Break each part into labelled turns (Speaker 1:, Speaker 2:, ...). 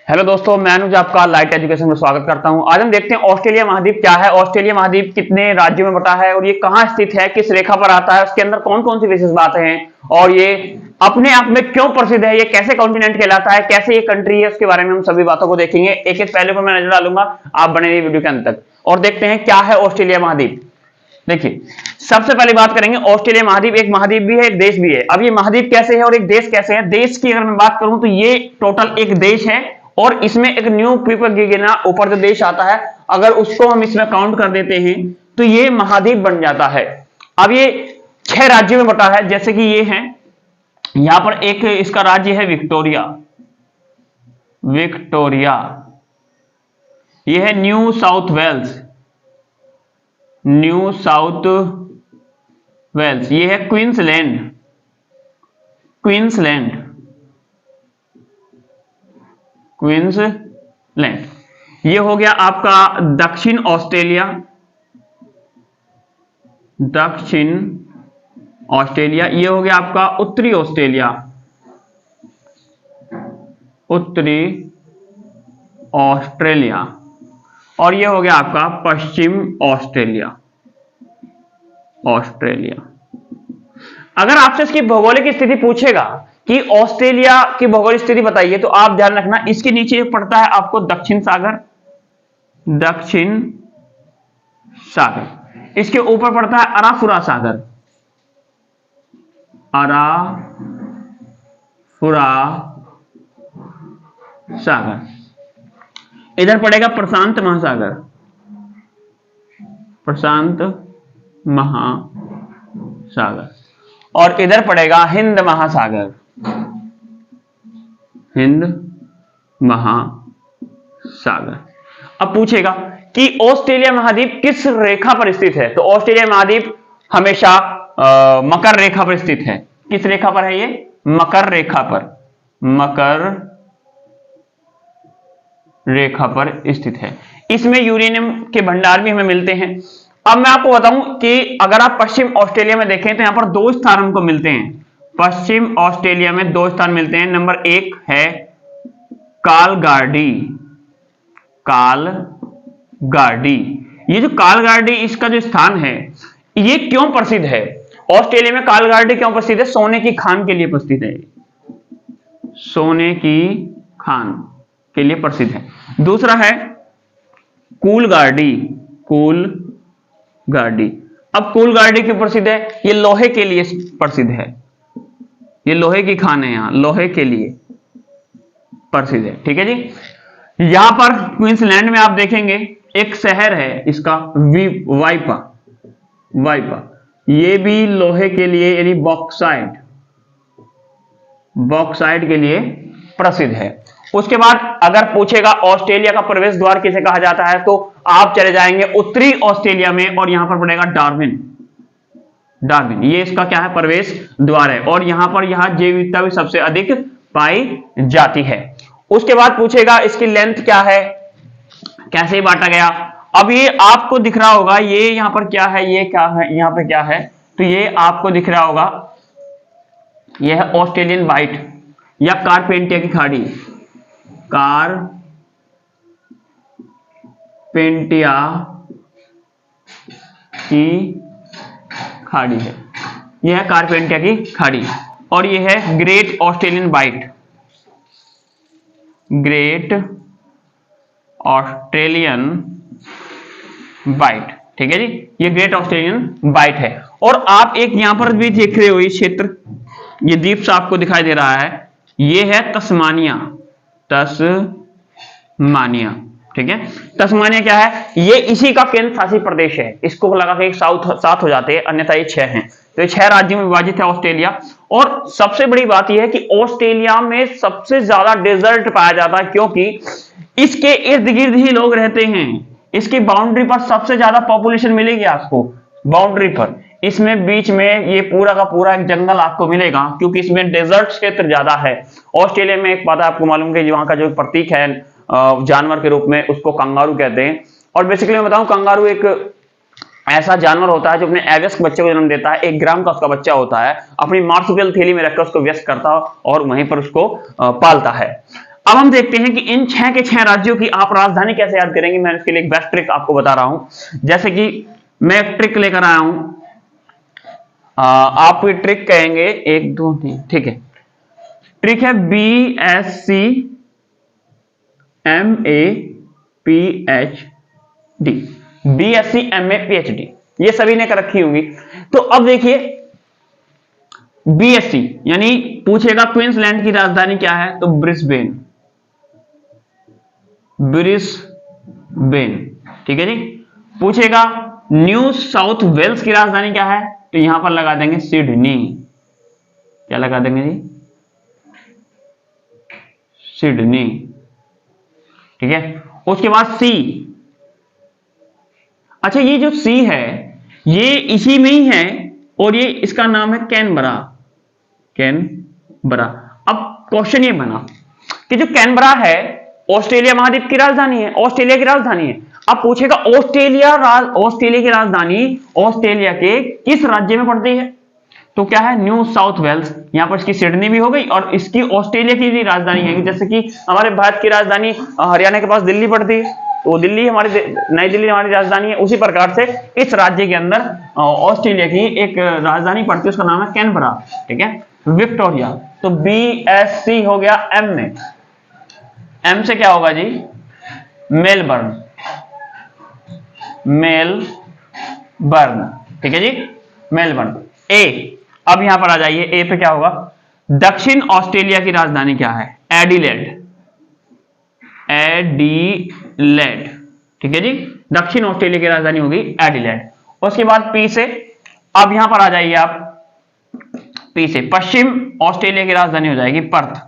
Speaker 1: Hello दोस्तों, मैं अनुज आपका लाइट एजुकेशन में स्वागत करता हूं। आज हम देखते हैं ऑस्ट्रेलिया महाद्वीप क्या है, ऑस्ट्रेलिया महाद्वीप कितने राज्यों में बटा है और ये कहां स्थित है, किस रेखा पर आता है, उसके अंदर कौन कौन सी विशेष बातें हैं और ये अपने आप में क्यों प्रसिद्ध है, ये कैसे कॉन्टिनेंट कहलाता है, कैसे ये कंट्री है, उसके बारे में हम सभी बातों को देखेंगे। एक एक पहले पर मैं नजर डालूंगा, आप बने रहिए वीडियो के अंत तक और देखते हैं क्या है ऑस्ट्रेलिया महाद्वीप। देखिए, सबसे पहले बात करेंगे ऑस्ट्रेलिया महाद्वीप। एक महाद्वीप भी है, एक देश भी है। अब ये महाद्वीप कैसे है और एक देश कैसे है। देश की अगर मैं बात करूं तो ये टोटल एक देश है और इसमें एक न्यू पीपल गिना ऊपर जो देश आता है, अगर उसको हम इसमें काउंट कर देते हैं तो ये महाद्वीप बन जाता है। अब ये 6 राज्यों में बटा है, जैसे कि ये है, यहां पर एक इसका राज्य है विक्टोरिया, विक्टोरिया। ये है New South Wales, New South Wales. ये है क्वींसलैंड, क्वींसलैंड, क्वींसलैंड। ये हो गया आपका दक्षिण ऑस्ट्रेलिया, दक्षिण ऑस्ट्रेलिया। ये हो गया आपका उत्तरी ऑस्ट्रेलिया, उत्तरी ऑस्ट्रेलिया। और ये हो गया आपका पश्चिम ऑस्ट्रेलिया, ऑस्ट्रेलिया। अगर आपसे इसकी भौगोलिक स्थिति पूछेगा कि ऑस्ट्रेलिया की भौगोलिक स्थिति बताइए, तो आप ध्यान रखना इसके नीचे पड़ता है आपको दक्षिण सागर, दक्षिण सागर। इसके ऊपर पड़ता है अराफुरा सागर, अराफुरा सागर। इधर पड़ेगा प्रशांत महासागर, प्रशांत महासागर। और इधर पड़ेगा हिंद महासागर, हिंद महासागर। अब पूछेगा कि ऑस्ट्रेलिया महाद्वीप किस रेखा पर स्थित है, तो ऑस्ट्रेलिया महाद्वीप हमेशा मकर रेखा पर स्थित है। किस रेखा पर है ये? मकर रेखा पर, मकर रेखा पर स्थित है। इसमें यूरेनियम के भंडार भी हमें मिलते हैं। अब मैं आपको बताऊं कि अगर आप पश्चिम ऑस्ट्रेलिया में देखें तो यहां पर 2 स्थान हमको मिलते हैं। पश्चिम ऑस्ट्रेलिया में 2 स्थान मिलते हैं। नंबर 1 है कालगार्डी, कालगार्डी। ये जो कालगार्डी इसका जो स्थान है, ये क्यों प्रसिद्ध है? ऑस्ट्रेलिया में कालगार्डी क्यों प्रसिद्ध है? सोने की खान के लिए प्रसिद्ध है, सोने की खान के लिए प्रसिद्ध है। दूसरा है कूलगार्डी, कूलगार्डी। अब कूलगार्डी क्यों प्रसिद्ध है? ये लोहे के लिए प्रसिद्ध है, ये लोहे की खान है, यहां लोहे के लिए प्रसिद्ध है। ठीक है जी। यहां पर क्वींसलैंड में आप देखेंगे एक शहर है इसका वाइपा, वाइपा। ये भी लोहे के लिए यानी बॉक्साइट, बॉक्साइट के लिए प्रसिद्ध है। उसके बाद अगर पूछेगा ऑस्ट्रेलिया का प्रवेश द्वार किसे कहा जाता है, तो आप चले जाएंगे उत्तरी ऑस्ट्रेलिया में और यहां पर पड़ेगा डार्विन, डार्विन। ये इसका क्या है? प्रवेश द्वार है। और यहां पर जैव विविधता भी सबसे अधिक पाई जाती है। उसके बाद पूछेगा इसकी लेंथ क्या है, कैसे बांटा गया। अब ये आपको दिख रहा होगा, ये यहां पर क्या है, ये क्या है, यहां पर क्या है, तो ये आपको दिख रहा होगा, यह है ऑस्ट्रेलियन वाइट या कारपेंटिया की खाड़ी, कारपेंटिया की खाड़ी है। यह है कारपेंटिया की खाड़ी। और यह है great Australian white, great Australian white. ठीक है जी, ये ग्रेट ऑस्ट्रेलियन वाइट है। और आप एक यहां पर भी देख रहे हो, ये क्षेत्र, ये द्वीप सा आपको दिखाई दे रहा है, ये है तस्मानिया, तस्मानिया। ठीक है, तस्मानिया क्या है? ये इसी का केंद्र शासित प्रदेश है। इसको लगा के 7 हो जाते हैं, अन्यथा ये 6 हैं। तो ये 6 राज्यों में विभाजित है ऑस्ट्रेलिया। और सबसे बड़ी बात यह है कि ऑस्ट्रेलिया में सबसे ज्यादा डेजर्ट पाया जाता है, क्योंकि इसके इर्द गिर्द ही लोग रहते हैं। इसकी बाउंड्री पर सबसे ज्यादा पॉपुलेशन मिलेगी आपको, बाउंड्री पर। इसमें बीच में ये पूरा का पूरा एक जंगल आपको मिलेगा, क्योंकि इसमें डेजर्ट क्षेत्र ज्यादा है। ऑस्ट्रेलिया में एक बात आपको मालूम है कि वहां का जो प्रतीक है जानवर के रूप में, उसको कंगारू कहते हैं। और बेसिकली मैं बताऊं, कंगारू एक ऐसा जानवर होता है जो अपने अवयस्क बच्चे को जन्म देता है। 1 ग्राम का उसका बच्चा होता है, अपनी मार्सुपियल थैली में रखकर उसको व्यस्त करता है और वहीं पर उसको पालता है। अब हम देखते हैं कि इन 6 के 6 राज्यों की आप राजधानी कैसे याद करेंगे। मैं इसके लिए एक बेस्ट ट्रिक आपको बता रहा हूं। जैसे कि मैं एक ट्रिक लेकर आया हूं, आप ये ट्रिक कहेंगे 1 2 3, ठीक है। ट्रिक है BSc MA PhD, BSc MA PhD, ये सभी ने कर रखी होंगी। तो अब देखिए BSc यानी पूछेगा क्वींसलैंड की राजधानी क्या है, तो ब्रिस्बेन, ब्रिस्बेन, ठीक है जी। पूछेगा न्यू साउथ वेल्स की राजधानी क्या है, तो यहां पर लगा देंगे सिडनी। क्या लगा देंगे जी, सिडनी, ठीक है। उसके बाद सी, अच्छा ये जो सी है ये इसी में ही है और ये इसका नाम है कैनबरा, कैनबरा। अब क्वेश्चन ये बना कि जो कैनबरा है ऑस्ट्रेलिया महाद्वीप की राजधानी है, ऑस्ट्रेलिया की राजधानी है। अब पूछेगा ऑस्ट्रेलिया की राजधानी ऑस्ट्रेलिया के किस राज्य में पड़ती है, तो क्या है न्यू साउथ वेल्स। यहां पर इसकी सिडनी भी हो गई और इसकी ऑस्ट्रेलिया की भी राजधानी है, जैसे कि हमारे भारत की राजधानी हरियाणा के पास दिल्ली पड़ती है, तो दिल्ली हमारी, नई दिल्ली हमारी राजधानी है। उसी प्रकार से इस राज्य के अंदर ऑस्ट्रेलिया की एक राजधानी पड़ती है, उसका नाम है कैनबरा, ठीक है। विक्टोरिया, तो BSc हो गया M में, M से क्या होगा जी, मेलबर्न, मेलबर्न, ठीक है जी, मेलबर्न। ए, अब यहां पर आ जाइए, ए पे क्या होगा, दक्षिण ऑस्ट्रेलिया की राजधानी क्या है, एडिलेड, एडिलेड, ठीक है जी, दक्षिण ऑस्ट्रेलिया की राजधानी होगी एडिलेड। उसके बाद पी से, अब यहां पर आ जाइए आप, पी से पश्चिम ऑस्ट्रेलिया की राजधानी हो जाएगी पर्थ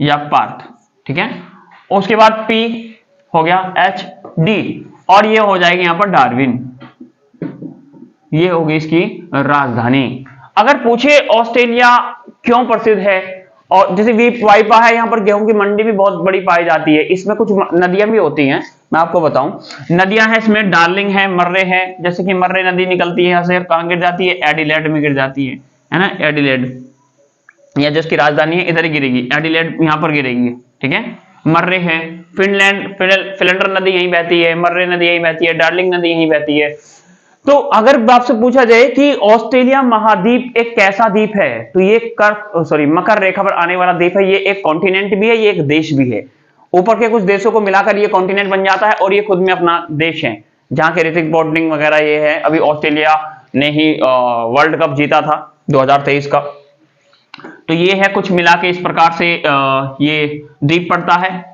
Speaker 1: या पार्थ, ठीक है। उसके बाद पी हो गया HD और ये हो जाएगी यहां पर डार्विन, ये होगी इसकी राजधानी। अगर पूछे ऑस्ट्रेलिया क्यों प्रसिद्ध है, और जैसे वाइपा है, यहां पर गेहूं की मंडी भी बहुत बड़ी पाई जाती है, इसमें कुछ नदियां भी होती हैं, मैं आपको बताऊं नदियां हैं इसमें, डार्लिंग है, मर्रे है, जैसे कि मर्रे नदी निकलती है यहां से, कहां गिर जाती है, एडिलेड में गिर जाती है ना, एडिलेड, या जिसकी राजधानी है इधर ही गिरेगी, एडिलेड यहां पर गिरेगी, ठीक है। मर्रे है, फिलेंडर नदी यहीं बहती है, मर्रे नदी यहीं बहती है, डार्लिंग नदी यहीं बहती है। तो अगर आपसे पूछा जाए कि ऑस्ट्रेलिया महाद्वीप एक कैसा द्वीप है, तो ये मकर रेखा पर आने वाला द्वीप है, ये एक कॉन्टिनेंट भी है, ये एक देश भी है। ऊपर के कुछ देशों को मिलाकर ये कॉन्टिनेंट बन जाता है और ये खुद में अपना देश है, जहां के ऋतिक बॉन्डिंग वगैरह ये है। अभी ऑस्ट्रेलिया ने ही वर्ल्ड कप जीता था 2023 का, तो ये है कुछ मिला के इस प्रकार से ये द्वीप पड़ता है।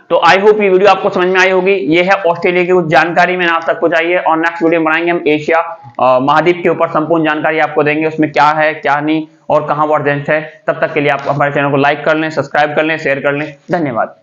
Speaker 1: तो आई होप ये वीडियो आपको समझ में आई होगी। ये है ऑस्ट्रेलिया की कुछ जानकारी मैंने आप तक पहुंचाई है, और नेक्स्ट वीडियो बनाएंगे हम एशिया महाद्वीप के ऊपर संपूर्ण जानकारी आपको देंगे, उसमें क्या है क्या नहीं और कहां वर्जेंट है। तब तक के लिए आप हमारे चैनल को लाइक कर लें, सब्सक्राइब कर लें, शेयर कर लें। धन्यवाद।